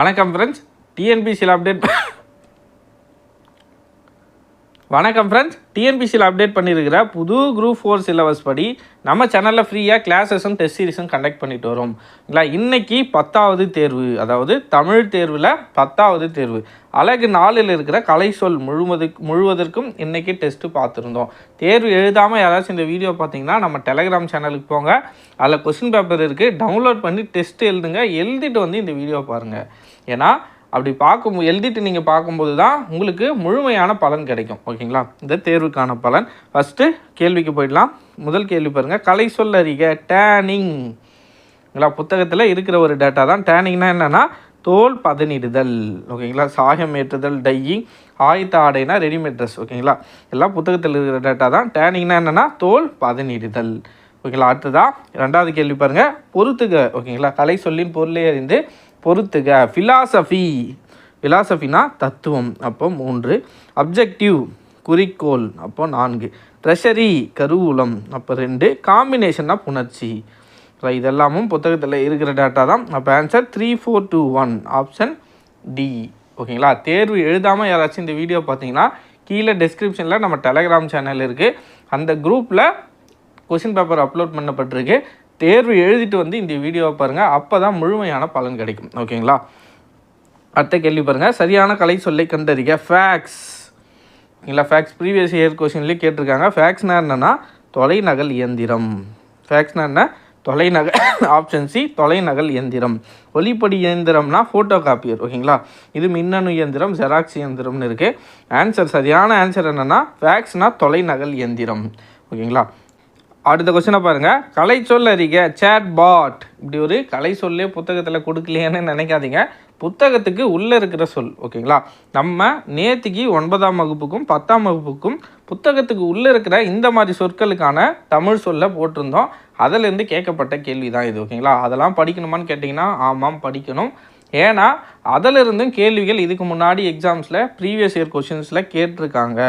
வணக்கம் ஃப்ரெண்ட்ஸ், டிஎன்பிசியில் அப்டேட் பண்ணியிருக்கிற புது குரூப் 4 சிலபஸ் படி நம்ம சேனலில் ஃப்ரீயாக கிளாஸஸும் டெஸ்ட் சீரிஸும் கண்டக்ட் பண்ணிட்டு வரோம். இல்லை, இன்றைக்கி 10வது தேர்வு, அதாவது தமிழ் தேர்வில் 10வது தேர்வு அழகு 4ல் இருக்கிற கலை சொல் முழுவதற்கும் இன்றைக்கி டெஸ்ட்டு பார்த்துருந்தோம். தேர்வு எழுதாமல் யாராச்சும் இந்த வீடியோ பார்த்தீங்கன்னா நம்ம டெலகிராம் சேனலுக்கு போங்க, அதில் கொஸ்டின் பேப்பர் இருக்குது, டவுன்லோட் பண்ணி டெஸ்ட் எழுதுங்க. எழுதிட்டு வந்து இந்த வீடியோ பாருங்கள். ஏன்னா அப்படி எழுதிட்டு நீங்கள் பார்க்கும்போது தான் உங்களுக்கு முழுமையான பலன் கிடைக்கும். ஓகேங்களா, இந்த தேர்வுக்கான பலன். ஃபஸ்ட்டு கேள்விக்கு போயிடலாம். முதல் கேள்வி பாருங்கள், கலை சொல்லறிக டேனிங். புத்தகத்தில் இருக்கிற ஒரு டேட்டா தான். டேனிங்னா என்னென்னா தோல் பதனிடுதல். ஓகேங்களா, சாயம் ஏற்றுதல், டையிங், ஆயத்த ஆடைனா ரெடிமேட் ட்ரெஸ். ஓகேங்களா, எல்லாம் புத்தகத்தில் இருக்கிற டேட்டா தான். டேனிங்னா என்னென்னா தோல் பதனிடுதல். ஓகேங்களா, அடுத்ததான் 2வது கேள்வி பாருங்கள், பொறுத்துக. ஓகேங்களா, கலை சொல்லின் பொருளை அறிந்து பொறுத்துக. ஃபிலாசபினா தத்துவம், அப்போ 3. அப்ஜெக்டிவ் குறிக்கோள், அப்போ 4. ட்ரெஷரி கருவூலம், அப்போ 2. காம்பினேஷன்னா புணர்ச்சி. இதெல்லாமும் புத்தகத்தில் இருக்கிற டேட்டா தான். அப்போ ஆன்சர் 3, 4, 2, 1 ஆப்ஷன் டி. ஓகேங்களா, தேர்வு எழுதாமல் யாராச்சும் இந்த வீடியோ பார்த்தீங்கன்னா கீழே டெஸ்கிரிப்ஷனில் நம்ம டெலகிராம் சேனல் இருக்குது, அந்த குரூப்பில் கொஷின் பேப்பர் அப்லோட் பண்ணப்பட்டிருக்கு. தேர்வு எழுதிட்டு வந்து இந்த வீடியோவை பாருங்கள், அப்போ தான் முழுமையான பலன் கிடைக்கும். ஓகேங்களா, அடுத்த கேள்வி பாருங்கள், சரியான கலை சொல்லை கண்டறிக. ஃபேக்ஸ். ஓகேங்களா, ஃபேக்ஸ் ப்ரீவியஸ் இயர் கொஷின்லேயே கேட்டிருக்காங்க. ஃபேக்ஸ்னா என்னென்னா தொலைநகல் இயந்திரம். ஃபேக்ஸ்னா என்ன? தொலைநகல். ஆப்ஷன் சி தொலைநகல் இயந்திரம். ஒலிப்படி இயந்திரம்னா ஃபோட்டோ காப்பியர். ஓகேங்களா, இது மின்னணு இயந்திரம், ஜெராக்ஸ் இயந்திரம்னு இருக்குது. சரியான ஆன்சர் என்னென்னா ஃபேக்ஸ்னால் தொலைநகல் இயந்திரம். ஓகேங்களா, அடுத்த கொஸ்டினை பாருங்கள், கலை சொல் அறிக சேட் பாட். இப்படி ஒரு கலை சொல்லே புத்தகத்தில் கொடுக்கலையேன்னு நினைக்காதீங்க, புத்தகத்துக்கு உள்ளே இருக்கிற சொல். ஓகேங்களா, நம்ம நேற்றுக்கு 9ஆம் வகுப்புக்கும் 10ஆம் வகுப்புக்கும் புத்தகத்துக்கு உள்ளே இருக்கிற இந்த மாதிரி சொற்களுக்கான தமிழ் சொல்ல போட்டிருந்தோம். அதிலேருந்து கேட்கப்பட்ட கேள்வி தான் இது. ஓகேங்களா, அதெல்லாம் படிக்கணுமான்னு கேட்டிங்கன்னா ஆமாம் படிக்கணும். ஏன்னா அதிலிருந்தும் கேள்விகள் இதுக்கு முன்னாடி எக்ஸாம்ஸில் ப்ரீவியஸ் இயர் கொஷின்ஸில் கேட்டிருக்காங்க.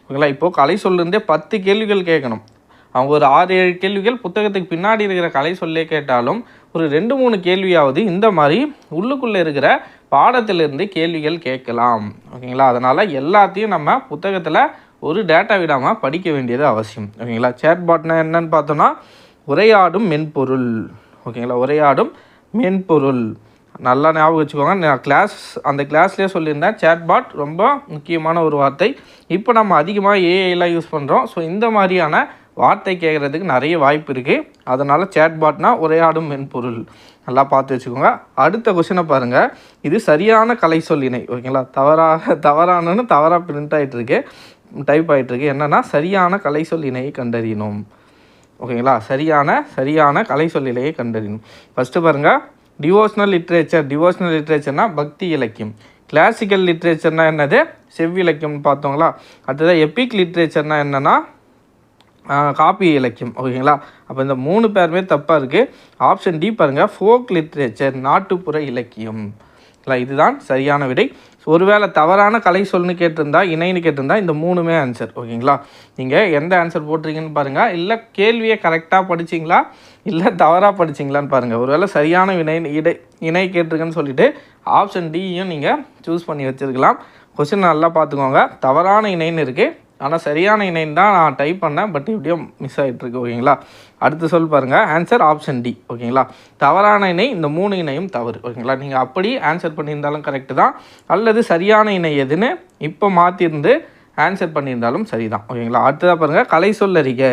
ஓகேங்களா, இப்போது கலை சொல்லிருந்தே 10 கேள்விகள் கேட்கணும். அவங்க ஒரு 6-7 கேள்விகள் புத்தகத்துக்கு பின்னாடி இருக்கிற கலை சொல்லே கேட்டாலும் ஒரு 2-3 கேள்வியாவது இந்த மாதிரி உள்ளுக்குள்ளே இருக்கிற பாடத்திலிருந்து கேள்விகள் கேட்கலாம். ஓகேங்களா, அதனால் எல்லாத்தையும் நம்ம புத்தகத்தில் ஒரு டேட்டா விடாமல் படிக்க வேண்டியது அவசியம். ஓகேங்களா, சேட்பாட்னா என்னன்னு பார்த்தோன்னா உரையாடும் மென்பொருள். ஓகேங்களா, உரையாடும் மென்பொருள் நல்லா ஞாபகம் வச்சுக்கோங்க. நான் அந்த கிளாஸ்லேயே சொல்லியிருந்தேன், சேட்பாட் ரொம்ப முக்கியமான ஒரு வார்த்தை. இப்போ நம்ம அதிகமாக ஏஐலாம் யூஸ் பண்ணுறோம். ஸோ இந்த மாதிரியான வார்த்தை கேட்குறதுக்கு நிறைய வாய்ப்பு இருக்குது. அதனால் சேட்பாட்னா உரையாடும் மென்பொருள். நல்லா பார்த்து வச்சுக்கோங்க. அடுத்த கொஸ்டினை பாருங்கள், இது சரியான கலை சொல்லினை. ஓகேங்களா, தவறாக பிரிண்ட் ஆகிட்டுருக்கு, டைப் ஆகிட்டுருக்கு. என்னென்னா சரியான கலை சொல்லினையை கண்டறியணும். ஓகேங்களா, சரியான கலை சொல்லினையை கண்டறியணும். ஃபஸ்ட்டு பாருங்கள், டிவோஷனல் லிட்ரேச்சர்னால் பக்தி இலக்கியம். கிளாசிக்கல் லிட்ரேச்சர்னால் என்னது? செவ்விலக்கியம்னு பார்த்தோங்களா. அடுத்தது எபிக் லிட்ரேச்சர்னால் என்னென்னா காப்பி இலக்கியம். ஓகேங்களா, அப்போ இந்த 3 பேருமே தப்பாக இருக்குது. ஆப்ஷன் டி பாருங்கள், ஃபோக் லிட்ரேச்சர் நாட்டுப்புற இலக்கியம். இல்லை, இதுதான் சரியான விடை. ஒருவேளை தவறான கலை சொல்லுன்னு கேட்டிருந்தா, இணைன்னு கேட்டிருந்தா இந்த 3மே ஆன்சர். ஓகேங்களா, நீங்கள் எந்த ஆன்சர் போட்டிருக்கீங்கன்னு பாருங்கள், இல்லை கேள்வியை கரெக்டாக படிச்சிங்களா இல்லை தவறாக படிச்சிங்களான்னு பாருங்கள். ஒருவேளை சரியான இணை கேட்டிருக்குன்னு சொல்லிவிட்டு ஆப்ஷன் டியும் நீங்கள் சூஸ் பண்ணி வச்சுருக்கலாம். கொஸ்டின் நல்லா பார்த்துக்கோங்க. தவறான இணைன்னு இருக்குது, ஆனால் சரியான இணைன்னு தான் நான் டைப் பண்ணேன், பட் இப்படியும் மிஸ் ஆகிட்டுருக்கு. ஓகேங்களா, அடுத்து சொல் பாருங்கள், ஆன்சர் ஆப்ஷன் டி. ஓகேங்களா, தவறான இணை இந்த 3 இணையும் தவறு. ஓகேங்களா, நீங்கள் அப்படி ஆன்சர் பண்ணியிருந்தாலும் கரெக்டு தான், அல்லது சரியான இணை எதுன்னு இப்போ மாற்றிருந்து ஆன்சர் பண்ணியிருந்தாலும் சரி தான். ஓகேங்களா, அடுத்ததாக பாருங்கள், கலை சொல்லறிக.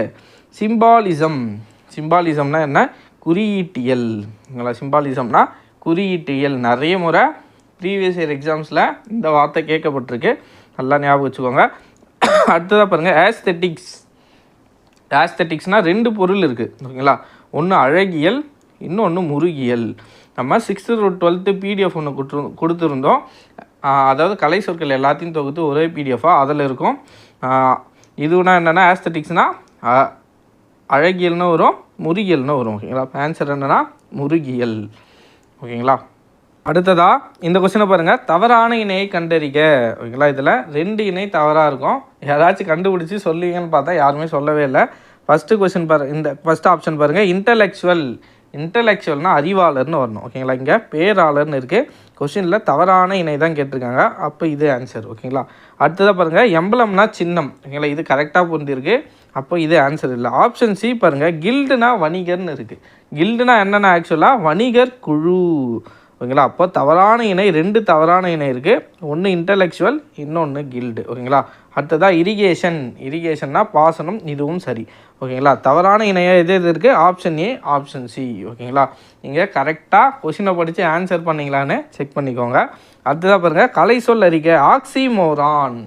சிம்பாலிசம்னா என்ன? குறியீட்டியல். ஓகேங்களா, சிம்பாலிசம்னா குறியீட்டியல். நிறைய முறை ப்ரீவியஸ் இயர் எக்ஸாம்ஸில் இந்த வார்த்தை கேட்கப்பட்டிருக்கு, நல்லா ஞாபகம் வச்சுக்கோங்க. அடுத்ததாக பாருங்கள், ஆஸ்தெட்டிக்ஸ்னால் 2 பொருள் இருக்குது. ஓகேங்களா, ஒன்று அழகியல், இன்னொன்று முருகியல். நம்ம 6th to 12th PDF ஒன்று கொடுத்துருந்தோம். அதாவது கலை சொற்கள் எல்லாத்தையும் தொகுத்து ஒரே பிடிஎஃபாக அதில் இருக்கும். இதுனா என்னென்னா ஆஸ்தெட்டிக்ஸ்னால் அழகியல்னு வரும், முருகியல்னு வரும். ஓகேங்களா, ஆன்சர் என்னென்னா முருகியல். ஓகேங்களா, அடுத்ததாக இந்த கொஸ்டினை பாருங்கள், தவறான இணையை கண்டறிக. ஓகேங்களா, இதில் 2 இணை தவறாக இருக்கும். யாராச்சும் கண்டுபிடிச்சி சொல்லுவீங்கன்னு பார்த்தா யாருமே சொல்லவே இல்லை. ஃபஸ்ட்டு கொஸ்டின் இந்த ஃபஸ்ட் ஆப்ஷன் பாருங்கள், இன்டலெக்சுவல் இன்டலெக்சுவல்னால் அறிவாளர்னு வரணும். ஓகேங்களா, இங்கே பேராளர்னு இருக்குது. கொஷினில் தவறான இணை தான் கேட்டிருக்காங்க. அப்போ இது ஆன்சர். ஓகேங்களா, அடுத்ததாக பாருங்கள், எம்பளம்னா சின்னம். ஓகேங்களா, இது கரெக்டாக புரிஞ்சிருக்கு. அப்போ இது ஆன்சர் இல்லை. ஆப்ஷன் சி பாருங்கள், கில்டுனா வணிகர்னு இருக்குது. கில்டுனா என்னென்னா ஆக்சுவலாக வணிகர் குழு. ஓகேங்களா, அப்போ தவறான இணை 2 தவறான இணை இருக்குது. ஒன்று இன்டலெக்சுவல், இன்னொன்று கில்டு. ஓகேங்களா, அடுத்ததாக இரிகேஷன்னா பாசனம். இதுவும் சரி. ஓகேங்களா, தவறான இணையாக எது இருக்குது? Option A, option C. ஓகேங்களா, நீங்கள் கரெக்டாக கொஷினை படித்து ஆன்சர் பண்ணிங்களான்னு செக் பண்ணிக்கோங்க. அடுத்ததாக பாருங்கள், கலை சொல் அறிக்கை ஆக்சிமோரான்.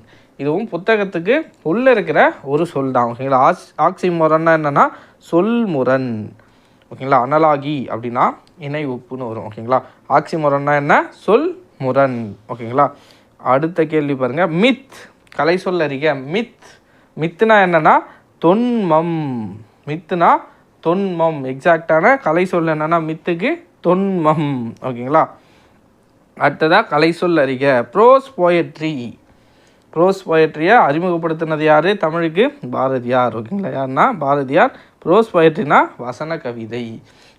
இதுவும் புத்தகத்துக்கு உள்ளே இருக்கிற ஒரு சொல் தான். ஓகேங்களா, ஆக்சிமோரான்னா என்னென்னா சொல்முரண். ஓகேங்களா, அனலாகி அப்படின்னா இணை ஒப்புன்னு வரும். ஓகேங்களா, ஆக்சிமோரன்னா என்ன? சொல் முரண். ஓகேங்களா, அடுத்த கேள்வி பாருங்கள், மித். கலை சொல் அறிக்கை மித்துனா என்னென்னா தொன்மம். மித்துனா தொன்மம். எக்ஸாக்டான கலை சொல் என்னென்னா மித்துக்கு தொன்மம். ஓகேங்களா, அடுத்ததாக கலை சொல் அறிக்கை ப்ரோஸ் போயட்ரியை அறிமுகப்படுத்தினது யார் தமிழுக்கு? பாரதியார். ஓகேங்களா, யாருன்னா பாரதியார். ப்ரோஸ் போயட்ரினா வசன கவிதை.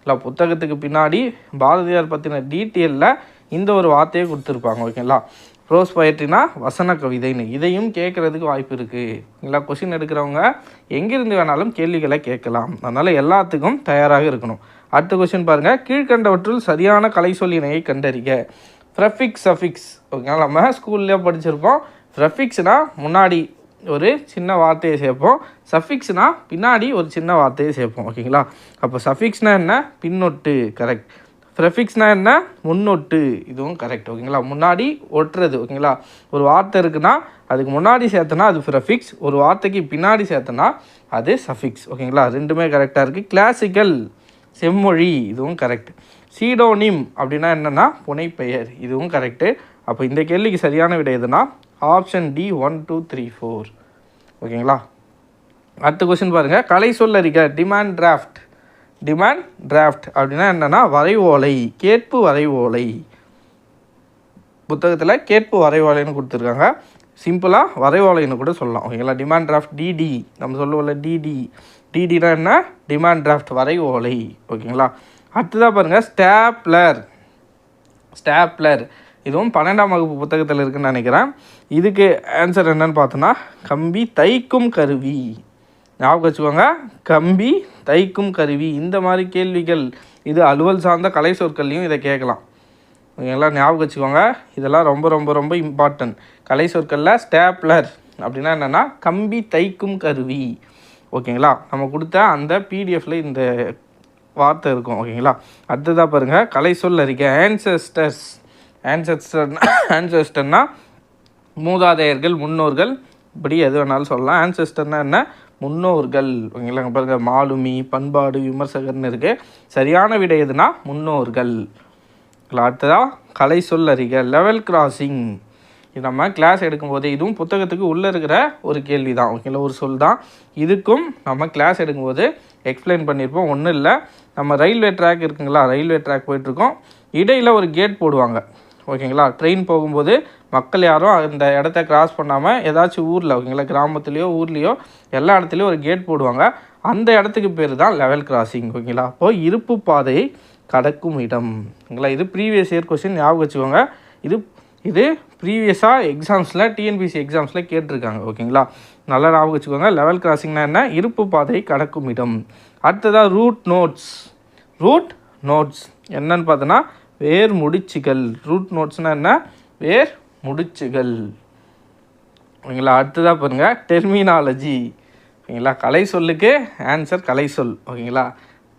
இல்லை, புத்தகத்துக்கு பின்னாடி பாரதியார் பற்றின டீட்டெயிலில் இந்த ஒரு வார்த்தையை கொடுத்துருப்பாங்க. ஓகேங்களா, ப்ரோஸ் போயட்ரினா வசன கவிதைன்னு. இதையும் கேட்குறதுக்கு வாய்ப்பு இருக்குது. இல்லை, கொஷின் எடுக்கிறவங்க எங்கிருந்து வேணாலும் கேள்விகளை கேட்கலாம். அதனால் எல்லாத்துக்கும் தயாராக இருக்கணும். அடுத்த கொஷின் பாருங்கள், கீழ்கண்டவற்றுள் சரியான கலை சொல் இணையை கண்டறிக. Prefix, suffix. ஓகேங்களா, நம்ம ஸ்கூல்லேயே படிச்சிருப்போம். ப்ரெஃபிக்ஸ்னால் முன்னாடி ஒரு சின்ன வார்த்தையை சேர்ப்போம், சஃபிக்ஸ்னால் பின்னாடி ஒரு சின்ன வார்த்தையை சேர்ப்போம். ஓகேங்களா, அப்போ சஃபிக்ஸ்னால் என்ன? பின்னொட்டு. கரெக்ட். ப்ரெஃபிக்ஸ்னால் என்ன? முன்னொட்டு. இதுவும் கரெக்ட். ஓகேங்களா, முன்னாடி ஒட்டுறது. ஓகேங்களா, ஒரு வார்த்தை இருக்குன்னா அதுக்கு முன்னாடி சேர்த்தனா அது ப்ரெஃபிக்ஸ், ஒரு வார்த்தைக்கு பின்னாடி சேர்த்தனா அது சஃபிக்ஸ். ஓகேங்களா, ரெண்டுமே கரெக்டாக இருக்குது. கிளாசிக்கல், செம்மொழி. இதுவும் கரெக்ட். சீடோனிம் அப்படின்னா என்னென்னா புனைப்பெயர். இதுவும் கரெக்டு. அப்போ இந்த கேள்விக்கு சரியான விடை எதுனா ஆப்ஷன் டி 1 2 3 4. ஓகேங்களா, அடுத்த கொஸ்டின் பாருங்கள், கலை சொல் அறிக்கை டிமாண்ட் டிராஃப்ட் அப்படின்னா என்னென்னா வரைவோலை, கேட்பு வரைவோலை. புத்தகத்தில் கேட்பு வரைவோலைன்னு கொடுத்துருக்காங்க. சிம்பிளாக வரைவோலைன்னு கூட சொல்லலாம். ஓகேங்களா, டிமாண்ட் டிராஃப்ட் டிடி நம்ம சொல்லுவோம்ல, டிடினா என்ன? டிமாண்ட் டிராஃப்ட் வரைவோலை. ஓகேங்களா, அடுத்ததாக பாருங்கள், ஸ்டாப்லர். இதுவும் 12ஆம் வகுப்பு புத்தகத்தில் இருக்குதுன்னு நினைக்கிறேன். இதுக்கு ஆன்சர் என்னன்னு பார்த்தோன்னா கம்பி தைக்கும் கருவி. ஞாபகம் வச்சுக்கோங்க, கம்பி தைக்கும் கருவி. இந்த மாதிரி கேள்விகள் இது அலுவல் சார்ந்த கலை சொற்கள்லையும் இதை கேட்கலாம். ஓகேங்களா, ஞாபகம் வச்சுக்கோங்க, இதெல்லாம் ரொம்ப ரொம்ப ரொம்ப இம்பார்ட்டன்ட். கலை சொற்களில் ஸ்டாப்லர் அப்படின்னா என்னென்னா கம்பி தைக்கும் கருவி. ஓகேங்களா, நம்ம கொடுத்த அந்த பிடிஎஃப்பில் இந்த வார்த்தை இருக்கும். ஓகேங்களா, அடுத்ததாக பாருங்கள், கலை சொல் அறிக்கை ஆன்செஸ்டர்னா மூதாதையர்கள், முன்னோர்கள், இப்படி எது வேணாலும் சொல்லலாம். ஆன்செஸ்டர்னா என்ன? முன்னோர்கள். ஓகேங்களா, பாருங்கள், மாலுமி, பண்பாடு, விமர்சகர்னு இருக்குது. சரியான விடை எதுனா முன்னோர்கள். அடுத்ததாக கலை சொல் அறிக்கை லெவல் கிராசிங். இது நம்ம கிளாஸ் எடுக்கும்போது இதுவும் புத்தகத்துக்கு உள்ளே இருக்கிற ஒரு கேள்வி தான். ஓகேங்களா, ஒரு சொல் தான். இதுக்கும் நம்ம கிளாஸ் எடுக்கும்போது எக்ஸ்பிளைன் பண்ணியிருப்போம். ஒன்றும் இல்லை, நம்ம ரயில்வே ட்ராக் இருக்குங்களா, ரயில்வே ட்ராக் போயிட்டுருக்கோம், இடையில் ஒரு கேட் போடுவாங்க. ஓகேங்களா, ட்ரெயின் போகும்போது மக்கள் யாரும் அந்த இடத்த கிராஸ் பண்ணாமல் ஏதாச்சும் ஊரில், ஓகேங்களா, கிராமத்துலேயோ ஊர்லேயோ எல்லா இடத்துலையும் ஒரு கேட் போடுவாங்க. அந்த இடத்துக்கு பேர் தான் லெவல் கிராசிங். ஓகேங்களா, அப்போது இருப்பு பாதையை கடக்கும் இடம். ஓகேங்களா, இது ப்ரீவியஸ் இயர் கொஸ்டின். ஞாபகம் வச்சுக்கோங்க, இது ப்ரீவியஸாக எக்ஸாம்ஸில் டிஎன்பிசி எக்ஸாம்ஸில் கேட்டிருக்காங்க. ஓகேங்களா, நல்லா ஞாபகம் வச்சுக்கோங்க. லெவல் கிராசிங்னா என்ன? இருப்பு பாதை கடக்கும் இடம். அடுத்ததாக ரூட் நோட்ஸ் என்னன்னு பார்த்தோன்னா வேர் முடிச்சுகள். ரூட் நோட்ஸ்னால் என்ன? வேர் முடிச்சுகள். ஓகேங்களா, அடுத்ததாக பாருங்கள், டெர்மினாலஜி. ஓகேங்களா, கலை சொல்லுக்கு ஆன்சர் கலை சொல். ஓகேங்களா,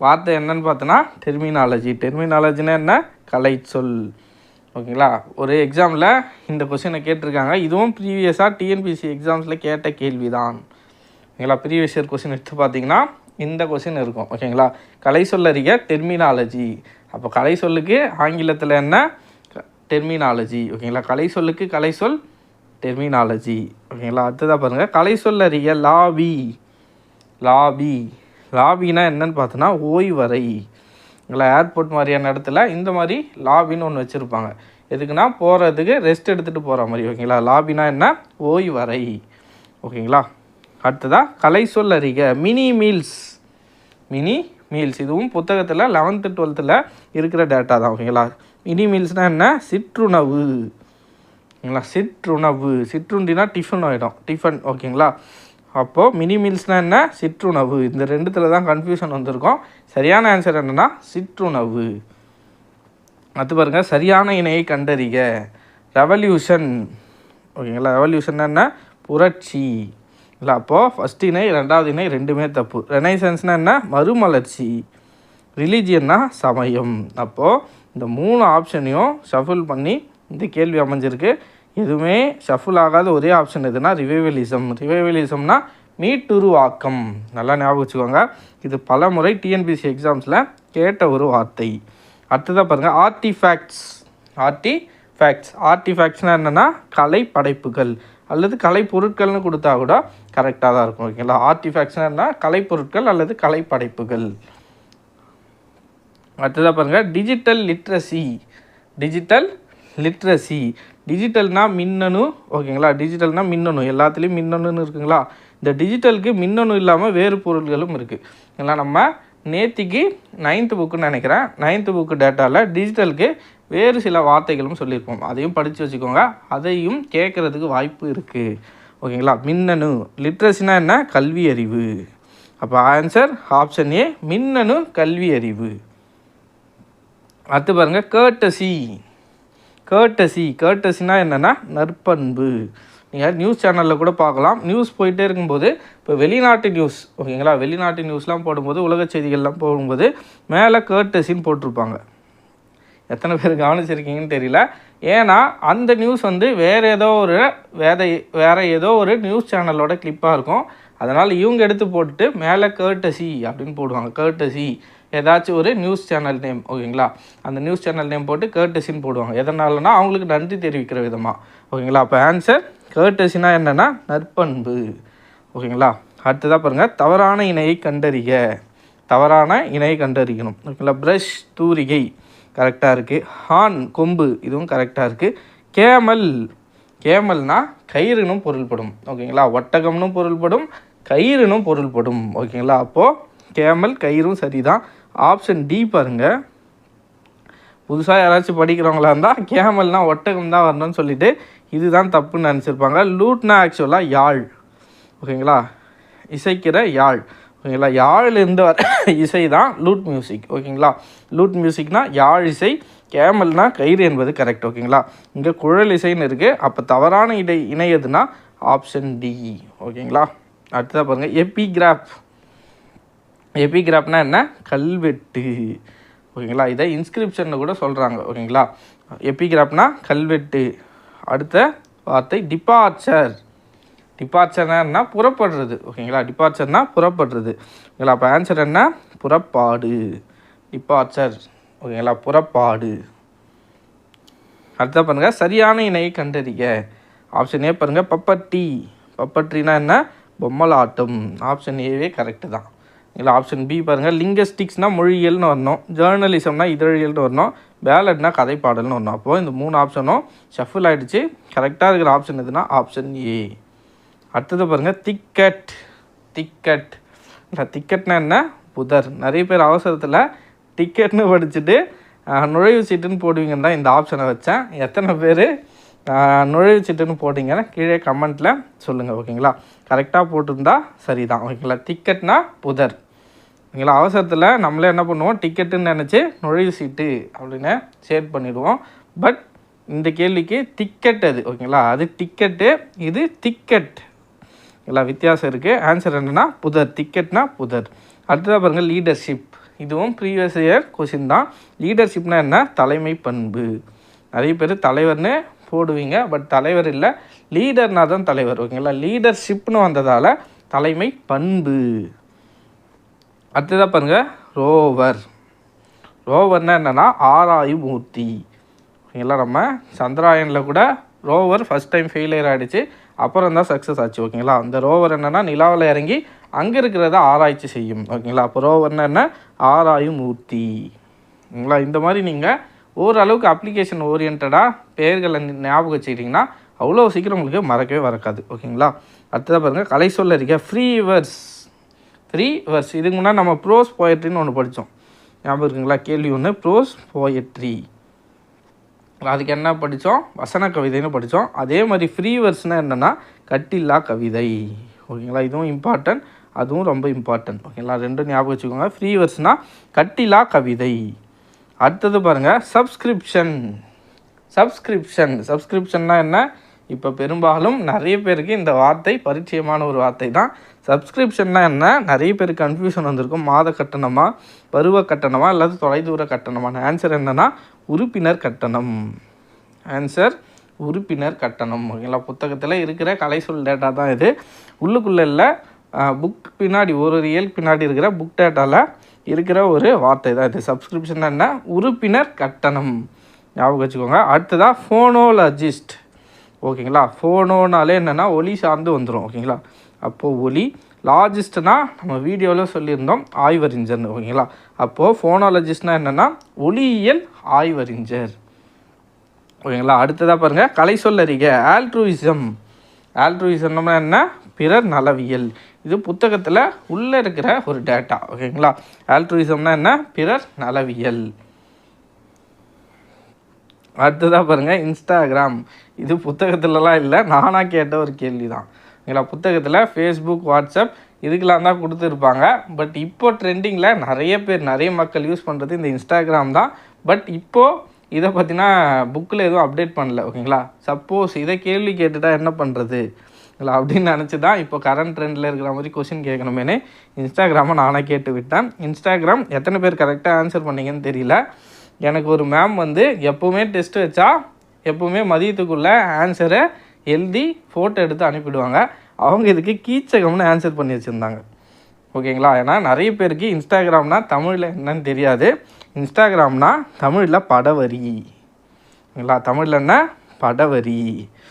வார்த்தை என்னன்னு பார்த்தோன்னா டெர்மினாலஜினா என்ன? கலை சொல். ஓகேங்களா, ஒரு எக்ஸாமில் இந்த கொஸ்டினை கேட்டிருக்காங்க. இதுவும் ப்ரீவியஸாக டிஎன்பிசி எக்ஸாம்ஸில் கேட்ட கேள்வி தான். ஓகேங்களா, ப்ரீவியஸ் இயர் கொஸ்டின் எடுத்து பார்த்தீங்கன்னா இந்த கொஸ்டின் இருக்கும். ஓகேங்களா, கலை சொல் அறிக்கை டெர்மினாலஜி. அப்போ கலை சொல்லுக்கு ஆங்கிலத்தில் என்ன? டெர்மினாலஜி. ஓகேங்களா, கலை சொல்லுக்கு கலை சொல் டெர்மினாலஜி. ஓகேங்களா, அடுத்ததாக பாருங்கள், கலை சொல் அறிக்கை லாபினா என்னன்னு பார்த்தோன்னா ஓய்வறை. ஓகேங்களா, ஏர்போர்ட் மாதிரியான இடத்துல இந்த மாதிரி லாபின்னு ஒன்று வச்சுருப்பாங்க. எதுக்குன்னா போகிறதுக்கு ரெஸ்ட் எடுத்துகிட்டு போகிற மாதிரி. ஓகேங்களா, லாபினா என்ன? ஓய்வறை. ஓகேங்களா, அடுத்ததாக கலை சொல் அறிக்கை மினி மீல்ஸ். இதுவும் புத்தகத்தில் 11th 12th இருக்கிற டேட்டா தான். ஓகேங்களா. மினி மீல்ஸ்னால் என்ன? சிற்றுணவு. ஓகேங்களா. சிற்றுணவு, சிற்றுண்டினா டிஃபன் ஆகிடும், டிஃபன். ஓகேங்களா. அப்போது மினி மீல்ஸ்னால் என்ன? சிற்றுணவு. இந்த ரெண்டுத்தில் தான் கன்ஃபியூஷன் வந்திருக்கும். சரியான ஆன்சர் என்னென்னா சிற்றுணவு. அது பாருங்கள், சரியான இணையை கண்டறிக. ரெவல்யூஷன். ஓகேங்களா. ரெவல்யூஷன் என்ன? புரட்சி. இல்லை, அப்போது ஃபஸ்ட் இணை 2வது இணை ரெண்டுமே தப்பு. ரெனைசன்ஸ்னால் என்ன? மறுமலர்ச்சி. ரிலீஜியன்னா சமயம். அப்போது இந்த 3 ஆப்ஷனையும் ஷஃபிள் பண்ணி இந்த கேள்வி அமைஞ்சிருக்கு. எதுவுமே ஷஃபிள் ஆகாத ஒரே ஆப்ஷன் எதுனா ரிவைவலிசம். ரிவைவலிசம்னா மீட்டுருவாக்கம். நல்லா ஞாபகம் வச்சுக்கோங்க. இது பல முறை டிஎன்பிசி எக்ஸாம்ஸில் கேட்ட ஒரு வார்த்தை. அடுத்ததாக பாருங்கள், ஆர்டிஃபேக்ட்ஸ். ஆர்டிஃபேக்ட்ஸ்னால் என்னென்னா கலை படைப்புகள் அல்லது கலை பொருட்கள்னு கொடுத்தா கூட கரெக்டாக தான் இருக்கும். ஓகேங்களா. ஆர்டிஃபேக்ட்ஸ்னால் என்ன? கலைப்பொருட்கள் அல்லது கலை படைப்புகள். அடுத்ததாக பாருங்கள், டிஜிட்டல் லிட்ரஸி. டிஜிட்டல்னால் மின்னணு. ஓகேங்களா. டிஜிட்டல்னால் மின்னணு. எல்லாத்துலேயும் மின்னணுன்னு இருக்குங்களா. இந்த டிஜிட்டலுக்கு மின்னணு இல்லாமல் வேறு பொருட்களும் இருக்குது. ஏன்னா நம்ம நேத்திக்கு 9th புக்குன்னு நினைக்கிறேன், 9th புக்கு டேட்டாவில் டிஜிட்டலுக்கு வேறு சில வார்த்தைகளும் சொல்லியிருப்போம். அதையும் படித்து வச்சுக்கோங்க. அதையும் கேட்குறதுக்கு வாய்ப்பு இருக்குது. ஓகேங்களா. மின்னணு. லிட்ரஸினா என்ன? கல்வி அறிவு. அப்போ ஆன்சர் ஆப்ஷன் ஏ, மின்னணு கல்வி அறிவு. அடுத்து பாருங்கள், கேர்ட்டசினா என்னென்னா நற்பண்பு. நீங்கள் நியூஸ் சேனலில் கூட பார்க்கலாம். நியூஸ் போயிட்டே இருக்கும்போது இப்போ வெளிநாட்டு நியூஸ், ஓகேங்களா, வெளிநாட்டு நியூஸ்லாம் போடும்போது, உலக செய்திகள்லாம் போடும்போது மேலே கேர்ட்டசின்னு போட்டிருப்பாங்க. எத்தனை பேர் கவனிச்சிருக்கீங்கன்னு தெரியல. ஏன்னா அந்த நியூஸ் வேறு ஏதோ ஒரு நியூஸ் சேனலோட கிளிப்பாக இருக்கும். அதனால் இவங்க எடுத்து போட்டுட்டு மேலே கேர்ட்டசி அப்படின்னு போடுவாங்க. கேர்ட்டசி ஏதாச்சும் ஒரு நியூஸ் சேனல் நேம். ஓகேங்களா. அந்த நியூஸ் சேனல் நேம் போட்டு கேர்ட்டசின்னு போடுவாங்க. எதனாலனா அவங்களுக்கு நன்றி தெரிவிக்கிற விதமாக. ஓகேங்களா. அப்போ ஆன்சர் கேர்ட்டசினா என்னென்னா நற்பண்பு. ஓகேங்களா. அடுத்ததாக பாருங்கள், தவறான இணையை கண்டறியணும். ஓகேங்களா. ப்ரஷ் தூரிகை கரெக்டாக இருக்குது. ஹார்ன் கொம்பு, இதுவும் கரெக்டாக இருக்குது. கேமல்னா கயிறுனும் பொருள்படும். ஓகேங்களா. ஒட்டகம்னும் பொருள்படும், கயிறுனும் பொருள்படும். ஓகேங்களா. அப்போது கேமல் கயிறும் சரிதான். ஆப்ஷன் டி பாருங்கள். புதுசாக யாராச்சும் படிக்கிறவங்களா இருந்தால் கேமல்னா ஒட்டகம் தான் வரணும்னு சொல்லிவிட்டு இதுதான் தப்புன்னு நினச்சிருப்பாங்க. லூட்னா ஆக்சுவலாக யாழ். ஓகேங்களா. இசைக்கிற யாழ். ஓகேங்களா. யாழிலிருந்து வர இசை தான் லூட் மியூசிக். ஓகேங்களா. லூட் மியூசிக்னா யாழ் இசை, கேமல்னா கயிறு என்பது கரெக்ட். ஓகேங்களா. இங்கே குழல் இசைன்னு இருக்குது. அப்போ தவறான இணை எதுனா ஆப்ஷன் டி. ஓகேங்களா. அடுத்ததாக பாருங்கள், எபிகிராப்னா என்ன? கல்வெட்டு. ஓகேங்களா. இதை இன்ஸ்கிரிப்ஷன் கூட சொல்கிறாங்க. ஓகேங்களா. எபிகிராப்னா கல்வெட்டு. அடுத்த வார்த்தை டிபார்ச்சர்னா என்ன? புறப்படுறது. ஓகேங்களா. டிபார்ச்சர்னா புறப்படுறது. ஓகேங்களா. அப்போ ஆன்சர் என்ன? புறப்பாடு. டிபார்ச்சர். ஓகேங்களா. புறப்பாடு. அடுத்த பாருங்கள், சரியான இணையை கண்டறிக. ஆப்ஷன் ஏ பாருங்கள், பப்பட்ரினா என்ன? பொம்மலாட்டம். ஆப்ஷன் ஏவே கரெக்டு தான். இல்லை, ஆப்ஷன் பி பாருங்கள், லிங்கஸ்டிக்ஸ்னால் மொழியியல்னு வரணும், ஜேர்னலிசம்னா இதழியல்னு வரணும், பேலட்னா கதைப்பாடல்னு வரணும். அப்போது இந்த 3 ஆப்ஷனும் ஷஃபில் ஆகிடுச்சு. கரெக்டாக இருக்கிற ஆப்ஷன் எதுனா ஆப்ஷன் ஏ. அடுத்தது பாருங்கள், திக்கெட். இல்லை, திக்கெட்னா என்ன? புதர். நிறைய பேர் அவசரத்தில் டிக்கெட்னு படிச்சுட்டு நுழைவு சீட்டுன்னு போடுவீங்கன்னு தான் இந்த ஆப்ஷனை வச்சேன். எத்தனை பேர் நுழைவு சீட்டுன்னு போட்டிங்கன்னா கீழே கமெண்ட்டில் சொல்லுங்கள். ஓகேங்களா. கரெக்டாக போட்டிருந்தா சரி தான். ஓகேங்களா. டிக்கெட்னா புதர். ஓகேங்களா. அவசரத்தில் நம்மளே என்ன பண்ணுவோம், டிக்கெட்டுன்னு நினச்சி நுழைவு சீட்டு அப்படின்னு ஷேர் பண்ணிடுவோம். பட் இந்த கேள்விக்கு டிக்கெட் அது. ஓகேங்களா. அது டிக்கெட்டு, இது திக்கெட். எல்லாம் வித்தியாசம் இருக்குது. ஆன்சர் என்னென்னா புதர். டிக்கெட்னா புதர். அடுத்ததாக பாருங்கள், லீடர்ஷிப். இதுவும் ப்ரீவியஸ் இயர் கொஷின் தான். லீடர்ஷிப்னா என்ன? தலைமை பண்பு. நிறைய பேர் தலைவர்னு போடுவீங்க, பட் தலைவர் இல்லை, லீடர்னா தான் தலைவர். ஓகேங்களா. லீடர்ஷிப்னு வந்ததால் தலைமை பண்பு. அடுத்ததாக பாருங்கள், ரோவர்னா என்னென்னா ஆராயுமூர்த்தி. ஓகேங்களா. நம்ம சந்திராயனில் கூட ரோவர் ஃபஸ்ட் டைம் ஃபெயிலியர் ஆகிடுச்சு, அப்புறம் தான் சக்ஸஸ் ஆச்சு. ஓகேங்களா. அந்த ரோவர் என்னென்னா நிலாவில் இறங்கி அங்கே இருக்கிறத ஆராய்ச்சி செய்யும். ஓகேங்களா. அப்போ ரோவர்னா என்ன? ஆராயுமூர்த்தி. ஓகேங்களா. இந்த மாதிரி நீங்கள் ஓரளவுக்கு அப்ளிகேஷன் ஓரியன்டாக பெயர்களை ஞாபகம் வச்சுக்கிட்டிங்கன்னா அவ்வளோ சீக்கிரம் உங்களுக்கு மறக்கவே மறக்காது. ஓகேங்களா. அடுத்ததாக பாருங்கள், கலை சொல்லறிக்கை. Free verse. இதுக்கு முன்னாடி நம்ம ப்ரோஸ் போயட்ரின்னு ஒன்று படித்தோம், ஞாபகம் இருக்குங்களா? கேள்வி ஒன்று ப்ரோஸ் போயட்ரி. அதுக்கு என்ன படித்தோம்? வசன கவிதைன்னு படித்தோம். அதே மாதிரி ஃப்ரீ வெர்ஸ்னால் என்னென்னா கட்டில்லா கவிதை. ஓகேங்களா? இதுவும் இம்பார்ட்டன்ட், அதுவும் ரொம்ப இம்பார்ட்டன்ட். ஓகேங்களா? ரெண்டும் ஞாபகம் வச்சுக்கோங்க. ஃப்ரீ வெர்ஸ்னால் கட்டில்லா கவிதை. அடுத்தது பாருங்கள், சப்ஸ்கிரிப்ஷன். சப்ஸ்கிரிப்ஷன்னா என்ன? இப்போ பெரும்பாலும் நிறைய பேருக்கு இந்த வார்த்தை பரிச்சயமான ஒரு வார்த்தை தான். சப்ஸ்கிரிப்ஷன்னா என்ன? நிறைய பேருக்கு கன்ஃபியூஷன் வந்திருக்கும். மாத கட்டணமா, பருவ கட்டணமா, அல்லது தொலைதூர கட்டணமான? ஆன்சர் என்னென்னா உறுப்பினர் கட்டணம். ஆன்சர் உறுப்பினர் கட்டணம். ஓகேங்களா? புத்தகத்தில் இருக்கிற கலைச்சொல் டேட்டா தான் இது. உள்ளுக்குள்ளே இல்லை, புக் பின்னாடி ஒரு இயல் பின்னாடி இருக்கிற புக் டேட்டாவில் இருக்கிற ஒரு வார்த்தை தான் இது. சப்ஸ்கிரிப்ஷன் என்ன? உறுப்பினர் கட்டணம். ஞாபகம் வச்சுக்கோங்க. அடுத்ததாக ஃபோனோலஜிஸ்ட். ஓகேங்களா? ஃபோனோனாலே என்னென்னா ஒலி சார்ந்து வந்துடும். ஓகேங்களா? அப்போது ஒலி. லாஜிஸ்ட்னா நம்ம வீடியோவில் சொல்லியிருந்தோம் ஆய்வறிஞர்னு. ஓகேங்களா? அப்போது ஃபோனாலஜிஸ்ட்னால் என்னென்னா ஒலியியல் ஆய்வறிஞர். ஓகேங்களா? அடுத்ததாக பாருங்கள், கலை சொல்லறிக. ஆல்ட்ரூயிசம்னா என்ன? பிறர் நலவியல். இது புத்தகத்தில் உள்ளே இருக்கிற ஒரு டேட்டா. ஓகேங்களா? ஆல்ட்ரூயிசம்னா என்ன? பிறர் நலவியல். அடுத்ததாக பாருங்கள், இன்ஸ்டாகிராம். இது புத்தகத்துலலாம் இல்லை, நானாக கேட்ட ஒரு கேள்வி தான். ஓகேங்களா? புத்தகத்தில் ஃபேஸ்புக், வாட்ஸ்அப் இதுக்கெலாம் தான் கொடுத்துருப்பாங்க. பட் இப்போது ட்ரெண்டிங்கில் நிறைய மக்கள் யூஸ் பண்ணுறது இந்த இன்ஸ்டாகிராம் தான். பட் இப்போது இதை பார்த்தீங்கன்னா புக்கில் எதுவும் அப்டேட் பண்ணல. ஓகேங்களா? சப்போஸ் இதை கேள்வி கேட்டுட்டா என்ன பண்ணுறது இல்லை அப்படின்னு நினச்சி தான் இப்போ கரண்ட் ட்ரெண்டில் இருக்கிற மாதிரி கொஷின் கேட்கணுமேனே இன்ஸ்டாகிராமை நானே கேட்டு விட்டேன். இன்ஸ்டாகிராம் எத்தனை பேர் கரெக்டாக ஆன்சர் பண்ணிங்கன்னு தெரியல. எனக்கு ஒரு மேம் வந்து எப்போவுமே டெஸ்ட் வச்சா எப்போவுமே மதியத்துக்குள்ளே ஆன்சரை எழுதி ஃபோட்டோ எடுத்து அனுப்பிடுவாங்க. அவங்க இதுக்கு கீச்சகம்னு ஆன்சர் பண்ணி வச்சுருந்தாங்க. ஓகேங்களா? ஏன்னா நிறைய பேருக்கு இன்ஸ்டாகிராம்னா தமிழில் என்னன்னு தெரியாது. இன்ஸ்டாகிராம்னா தமிழில் படவரி. ஓகேங்களா? தமிழில் என்ன? படவரி.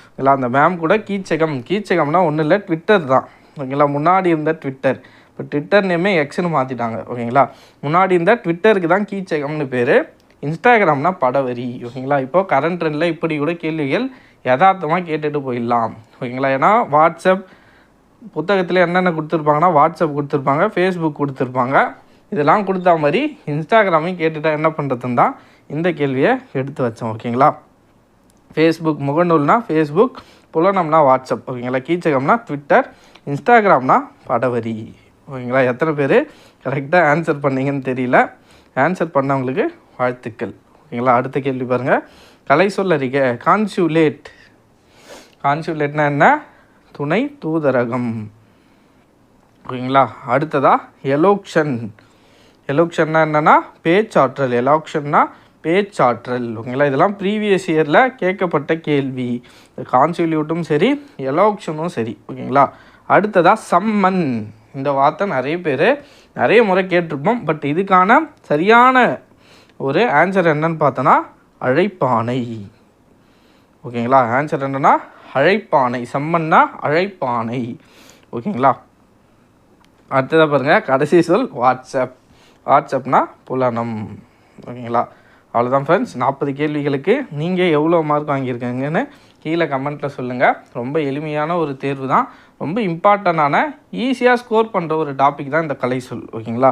ஓகேங்களா? அந்த மேம் கூட கீச்சகம்னா ஒன்றும் இல்லை, ட்விட்டர் தான். ஓகேங்களா? முன்னாடி இருந்த ட்விட்டர், இப்போ ட்விட்டர் நேமே எக்ஸ்னு மாற்றிட்டாங்க. ஓகேங்களா? முன்னாடி இருந்த ட்விட்டருக்கு தான் கீச்சகம்னு பேர். இன்ஸ்டாகிராம்னா படவரி. ஓகேங்களா? இப்போது கரண்ட் ட்ரெண்டில் இப்படி கூட கேள்விகள் யதார்த்தமாக கேட்டுட்டு போயிடலாம். ஓகேங்களா? ஏன்னா வாட்ஸ்அப் புத்தகத்தில் என்னென்ன கொடுத்துருப்பாங்கன்னா வாட்ஸ்அப் கொடுத்துருப்பாங்க, ஃபேஸ்புக் கொடுத்துருப்பாங்க. இதெல்லாம் கொடுத்தா மாதிரி இன்ஸ்டாகிராமையும் கேட்டுட்டா என்ன பண்ணுறதுன்னு தான் இந்த கேள்வியை எடுத்து வச்சோம். ஓகேங்களா? ஃபேஸ்புக் முகநூல்னா ஃபேஸ்புக், புலனம்னா வாட்ஸ்அப். ஓகேங்களா? கீச்சகம்னா ட்விட்டர், இன்ஸ்டாகிராம்னா படவரி. ஓகேங்களா? எத்தனை பேர் கரெக்டாக ஆன்சர் பண்ணிங்கன்னு தெரியல. ஆன்சர் பண்ணவங்களுக்கு வாழ்த்துக்கள். ஓகேங்களா? அடுத்த கேள்வி பாருங்கள், கலை சொல்லறிக. கான்சுலேட்னா என்ன? துணை தூதரகம். ஓகேங்களா? அடுத்ததாக எலோக்ஷன்னா என்னென்னா பேச்சாற்றல். எலோக்ஷன்னா பேச்சாற்றல். ஓகேங்களா? இதெல்லாம் ப்ரீவியஸ் இயரில் கேட்கப்பட்ட கேள்வி. கான்சுலேட்டும் சரி, எலோக்ஷனும் சரி. ஓகேங்களா? அடுத்ததாக சம்மன். இந்த வார்த்தை நிறைய முறை கேட்டிருப்போம். பட் இதுக்கான சரியான ஒரு ஆன்சர் என்னன்னு பார்த்தோன்னா அழைப்பானை. ஓகேங்களா? ஆன்சர் என்னென்னா அழைப்பானை. சம்மன்னா அழைப்பானை. ஓகேங்களா? அடுத்ததாக பாருங்கள், கடைசி சொல் வாட்ஸ்அப்னா புலனம். ஓகேங்களா? அவ்வளோதான் ஃப்ரெண்ட்ஸ். 40 கேள்விகளுக்கு நீங்கள் எவ்வளோ மார்க் வாங்கியிருக்கீங்கன்னு கீழே கமெண்ட்டில் சொல்லுங்கள். ரொம்ப எளிமையான ஒரு தேர்வு தான். ரொம்ப இம்பார்ட்டண்டான ஈஸியாக ஸ்கோர் பண்ணுற ஒரு டாபிக் தான் இந்த கலை சொல். ஓகேங்களா?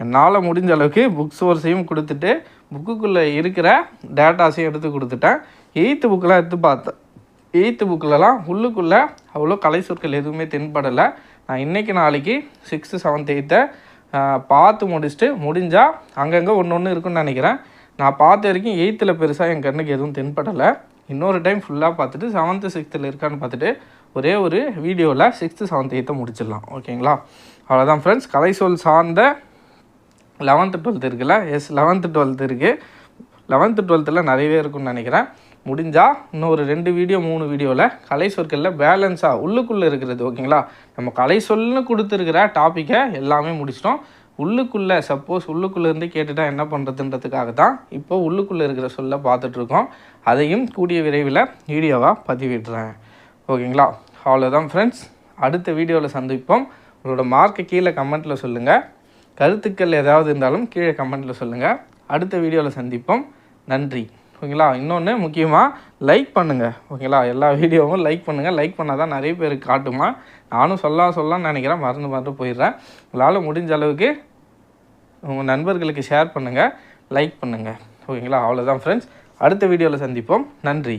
என்னால் முடிஞ்ச அளவுக்கு புக் சோர்ஸையும் கொடுத்துட்டு புக்குக்குள்ளே இருக்கிற டேட்டாஸையும் எடுத்து கொடுத்துட்டேன். 8th புக்கெலாம் எடுத்து பார்த்தேன். 8th புக்கிலலாம் உள்ளுக்குள்ளே அவ்வளோ கலை சொற்கள் எதுவுமே தென்படலை. நான் இன்றைக்கி நாளைக்கு 6th 7th 8th பார்த்து முடிஞ்சால் அங்கங்கே ஒன்று இருக்குன்னு நினைக்கிறேன். நான் பார்த்த வரைக்கும் 8th பெருசாக என் கண்ணுக்கு எதுவும் தென்படலை. இன்னொரு டைம் ஃபுல்லாக பார்த்துட்டு 7th 6th இருக்கான்னு பார்த்துட்டு ஒரே ஒரு வீடியோவில் 6th 7th 8th முடிச்சிடலாம். ஓகேங்களா? அவ்வளோதான் ஃப்ரெண்ட்ஸ். கலை சொல் சார்ந்த 11th 12th இருக்குல்ல? எஸ், 11th 12th இருக்குது. 11th 12th நிறையவே இருக்குன்னு நினைக்கிறேன். முடிஞ்சால் இன்னொரு 2 வீடியோ 3 வீடியோவில் கலை சொற்களில் பேலன்ஸாக உள்ளுக்குள்ளே இருக்கிறது. ஓகேங்களா? நம்ம கலை சொல்லுன்னு கொடுத்துருக்கிற டாப்பிக்கை எல்லாமே முடிச்சிட்டோம். சப்போஸ் உள்ளுக்குள்ளே இருந்து கேட்டுட்டா என்ன பண்ணுறதுன்றதுக்காக தான் இப்போ உள்ளுக்குள்ளே இருக்கிற சொல்ல பார்த்துட்ருக்கோம். அதையும் கூடிய விரைவில் வீடியோவாக பதிவிடுறேன். ஓகேங்களா? அவ்வளோதான் ஃப்ரெண்ட்ஸ். அடுத்த வீடியோவில் சந்திப்போம். உங்களோட மார்க்கை கீழே கமெண்ட்டில் சொல்லுங்கள். கருத்துக்கள் ஏதாவது இருந்தாலும் கீழே கமெண்ட்டில் சொல்லுங்கள். அடுத்த வீடியோவில் சந்திப்போம். நன்றி. ஓகேங்களா. இன்னொன்று முக்கியமாக லைக் பண்ணுங்கள். ஓகேங்களா, எல்லா வீடியோவும் லைக் பண்ணுங்கள். லைக் பண்ணால் தான் நிறைய பேருக்கு காட்டுமா. நானும் சொல்லலாம்னு நினைக்கிறேன், மறந்து போயிடுறேன். உங்களால் முடிஞ்ச அளவுக்கு உங்கள் நண்பர்களுக்கு ஷேர் பண்ணுங்கள், லைக் பண்ணுங்கள். ஓகேங்களா, அவ்வளோதான் ஃப்ரெண்ட்ஸ். அடுத்த வீடியோவில் சந்திப்போம். நன்றி.